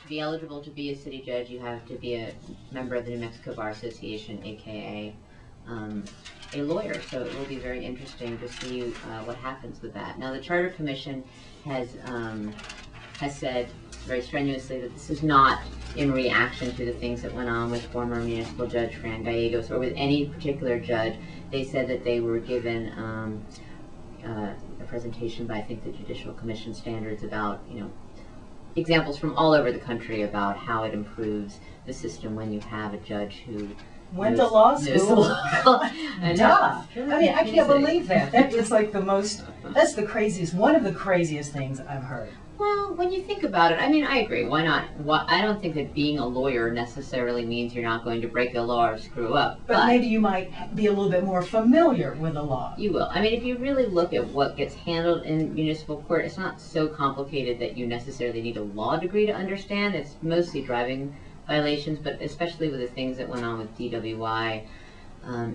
to be eligible to be a city judge, you have to be a member of the New Mexico Bar Association, aka a lawyer. So it will be very interesting to see what happens with that. Now, the Charter Commission has said very strenuously that this is not in reaction to the things that went on with former municipal judge Fran Gallegos or with any particular judge. They said that they were given a presentation by, I think, the Judicial Commission standards about, examples from all over the country about how it improves the system when you have a judge who went to law school. Yeah. I mean, I can't believe that. That is like that's the craziest, one of the craziest things I've heard. Well, when you think about it, I mean, I agree. Why not? I don't think that being a lawyer necessarily means you're not going to break a law or screw up. But maybe you might be a little bit more familiar with the law. You will. I mean, if you really look at what gets handled in municipal court, it's not so complicated that you necessarily need a law degree to understand. It's mostly driving violations, but especially with the things that went on with DWI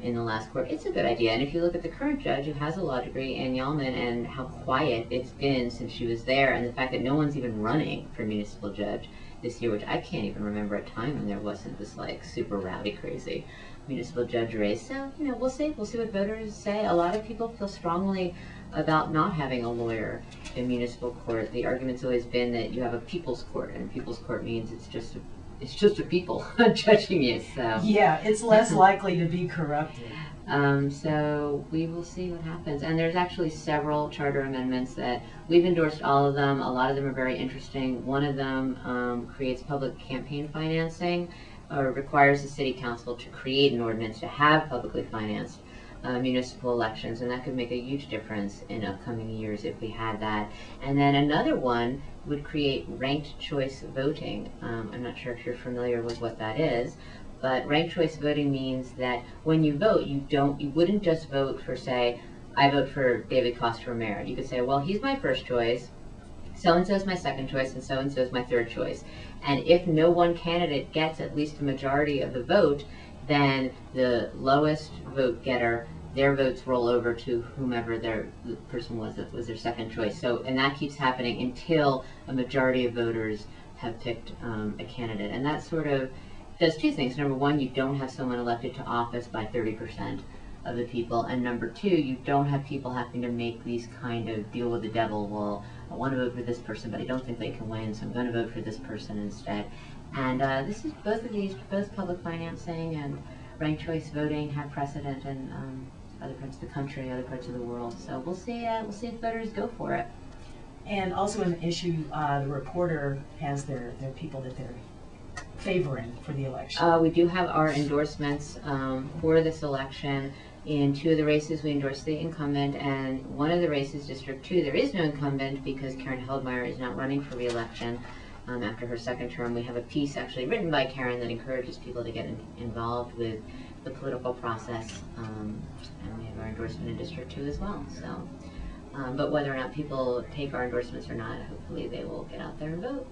in the last court, it's a good idea. And if you look at the current judge who has a law degree, Ann Yalman, and how quiet it's been since she was there, and the fact that no one's even running for municipal judge this year, which I can't even remember a time when there wasn't this like super rowdy, crazy municipal judge race. So, we'll see. We'll see what voters say. A lot of people feel strongly about not having a lawyer in municipal court. The argument's always been that you have a people's court, and people's court means it's just a people judging you. So yeah, it's less likely to be corrupted. So we will see what happens. And there's actually several charter amendments that we've endorsed all of them. A lot of them are very interesting. One of them creates public campaign financing, or requires the city council to create an ordinance to have publicly financed municipal elections, and that could make a huge difference in upcoming years if we had that. And then another one would create ranked choice voting. I'm not sure if you're familiar with what that is, but ranked choice voting means that when you vote, you wouldn't just vote for, say, I vote for David Costa for mayor. You could say, well, he's my first choice, so-and-so is my second choice, and so-and-so is my third choice. And if no one candidate gets at least a majority of the vote, then the lowest vote getter, their votes roll over to whomever the person was that was their second choice. So, and that keeps happening until a majority of voters have picked a candidate. And that sort of does two things. Number one, you don't have someone elected to office by 30% of the people. And number two, you don't have people having to make these kind of deal with the devil. Well, I want to vote for this person, but I don't think they can win, so I'm going to vote for this person instead. And this is both public financing and ranked choice voting have precedent in other parts of the country, other parts of the world. So we'll see if voters go for it. And also an issue, the reporter has their people that they're favoring for the election. We do have our endorsements for this election. In two of the races, we endorsed the incumbent, and one of the races, District 2, there is no incumbent because Karen Heldmeyer is not running for re-election after her second term. We have a piece actually written by Karen that encourages people to get involved with the political process, and we have our endorsement in District 2 as well. So, but whether or not people take our endorsements or not, hopefully they will get out there and vote.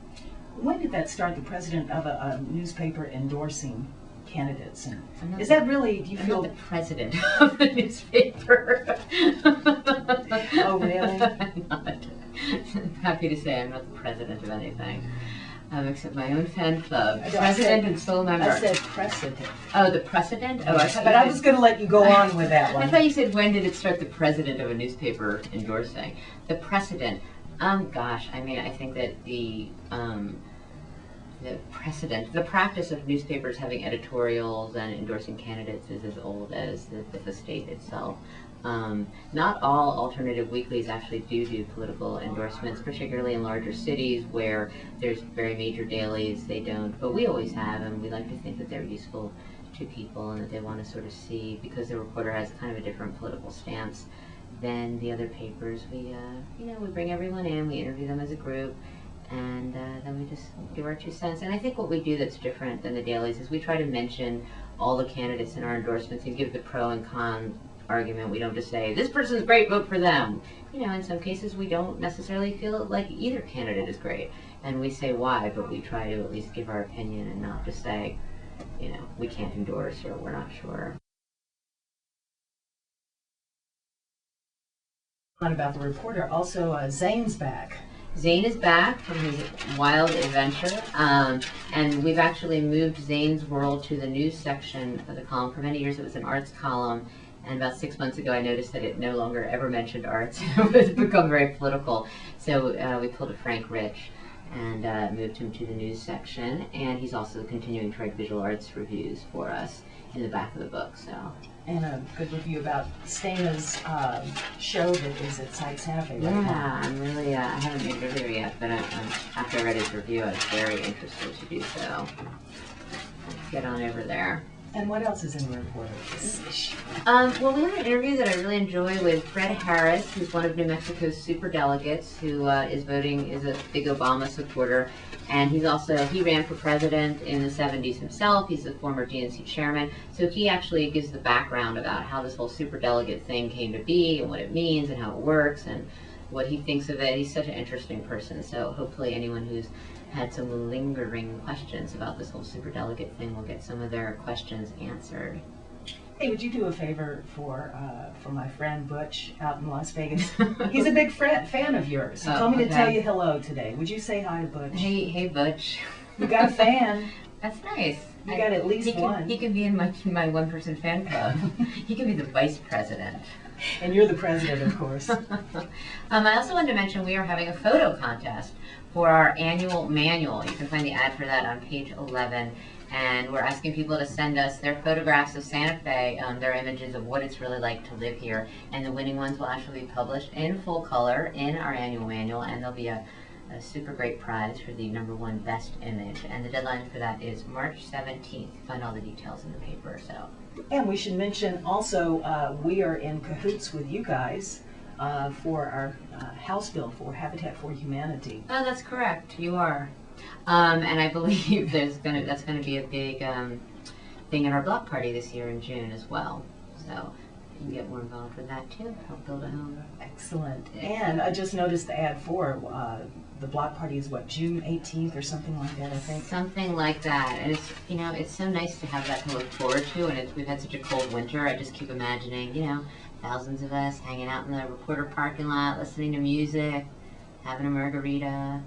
When did that start, the president of a newspaper endorsing candidates? And is that really, do you feel... I'm not the president of the newspaper. Oh, really? I'm not. I'm happy to say I'm not the president of anything, except my own fan club. President and sole member. I said precedent. Oh, the precedent? Oh, but I was going to let you go on with that one. I thought you said, when did it start, the president of a newspaper endorsing? The precedent. Gosh, I mean, I think that the precedent, the practice of newspapers having editorials and endorsing candidates is as old as the state itself. Not all alternative weeklies actually do political endorsements, particularly in larger cities where there's very major dailies. They don't, but we always have, and we like to think that they're useful to people and that they want to sort of see, because the reporter has kind of a different political stance than the other papers. We bring everyone in, we interview them as a group, and then we just give our 2 cents. And I think what we do that's different than the dailies is we try to mention all the candidates in our endorsements and give the pro and con argument. We don't just say, this person's great, vote for them. In some cases we don't necessarily feel like either candidate is great, and we say why, but we try to at least give our opinion and not just say, we can't endorse or we're not sure. About the reporter, also Zane's back. Zane is back from his wild adventure, and we've actually moved Zane's World to the news section of the column. For many years it was an arts column, and about 6 months ago I noticed that it no longer ever mentioned arts. It was become very political. So we pulled a Frank Rich and moved him to the news section, and he's also continuing to write visual arts reviews for us in the back of the book. So. And a good review about Stana's show that is at Site Santa Fe right now. Yeah, I'm really, I haven't made a review yet, but after I read his review, I was very interested to do so. Let's get on over there. And what else is in the report this issue? Well, we have an interview that I really enjoy with Fred Harris, who's one of New Mexico's superdelegates, who is a big Obama supporter. And he ran for president in the 70s himself. He's a former DNC chairman. So he actually gives the background about how this whole superdelegate thing came to be and what it means and how it works and what he thinks of it. He's such an interesting person. So hopefully anyone who's had some lingering questions about this whole superdelegate thing will get some of their questions answered. Hey, would you do a favor for my friend Butch out in Las Vegas? He's a big fan of yours. He told me to tell you hello today. Would you say hi to Butch? Hey, Butch. You got a fan. That's nice. You got at least one. He can be in my one-person fan club. He can be the vice president. And you're the president, of course. I also wanted to mention we are having a photo contest for our annual manual. You can find the ad for that on page 11. And we're asking people to send us their photographs of Santa Fe, their images of what it's really like to live here. And the winning ones will actually be published in full color in our annual manual, and there'll be a super great prize for the #1 best image. And the deadline for that is March 17th. Find all the details in the paper. So. And we should mention also we are in cahoots with you guys for our House bill for Habitat for Humanity. Oh, that's correct. You are. And I believe that's going to be a big thing at our block party this year in June as well. So you can get more involved with that too. Help build a home. Excellent. And I just noticed the ad for the block party is what, June 18th or something like that, I think. Something like that. And it's so nice to have that to look forward to. And we've had such a cold winter. I just keep imagining, thousands of us hanging out in the reporter parking lot, listening to music, having a margarita.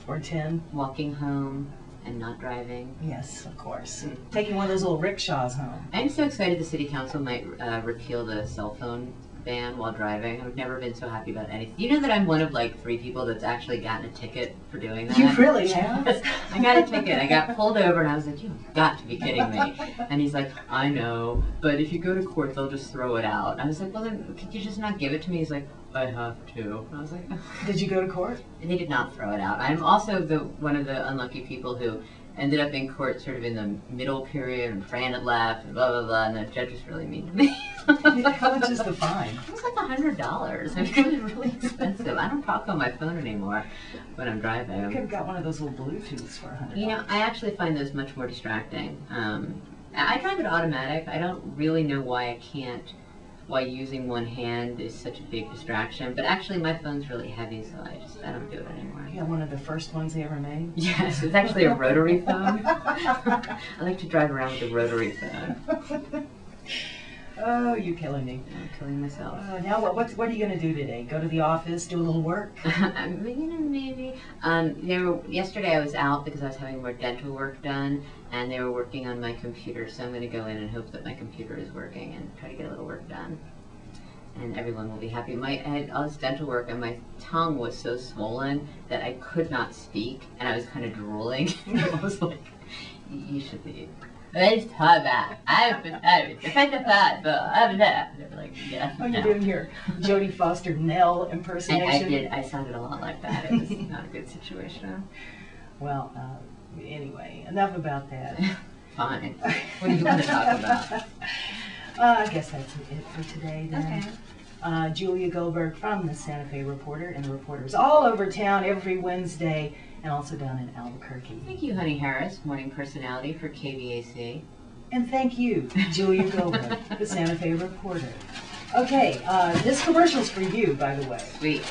Or 10. Walking home and not driving. Yes, of course. Taking one of those little rickshaws home. I'm so excited the city council might repeal the cell phone ban while driving. I've never been so happy about anything. You know that I'm one of like 3 people that's actually gotten a ticket for doing that? You really have? I got a ticket. I got pulled over and I was like, you've got to be kidding me. And he's like, I know, but if you go to court, they'll just throw it out. And I was like, well then, could you just not give it to me? He's like, I have to. And I was like, oh. Did you go to court? And they did not throw it out. I'm also one of the unlucky people who ended up in court sort of in the middle period, and Fran had left, and blah, blah, blah, and the judge was really mean to me. How much is the fine? It was like $100. I mean, it was really expensive. I don't talk on my phone anymore when I'm driving. You could have got one of those little Bluetooths for $100. I actually find those much more distracting. I drive it automatic. I don't really know why using one hand is such a big distraction. But actually, my phone's really heavy, so I don't do it anymore. You got one of the first ones they ever made? Yes, it's actually a rotary phone. I like to drive around with a rotary phone. Oh, you're killing me. I'm killing myself. Now, what are you going to do today? Go to the office, do a little work? Maybe. Yesterday I was out because I was having more dental work done, and they were working on my computer, so I'm going to go in and hope that my computer is working and try to get a little work done. And everyone will be happy. I had all this dental work, and my tongue was so swollen that I could not speak, and I was kind of drooling. I was like, you should leave. Let's talk about like, yeah. Oh, you're doing your Jodie Foster Nell impersonation? I sounded a lot like that. It was not a good situation. Well, anyway, enough about that. Fine. What do you want to talk about? I guess that's it for today then. Okay. Julia Goldberg from the Santa Fe Reporter, and the Reporters all over town every Wednesday, and also down in Albuquerque. Thank you, Honey Harris, morning personality for KVAC. And thank you, Julia Goldberg, the Santa Fe Reporter. Okay, this commercial's for you, by the way. Sweet.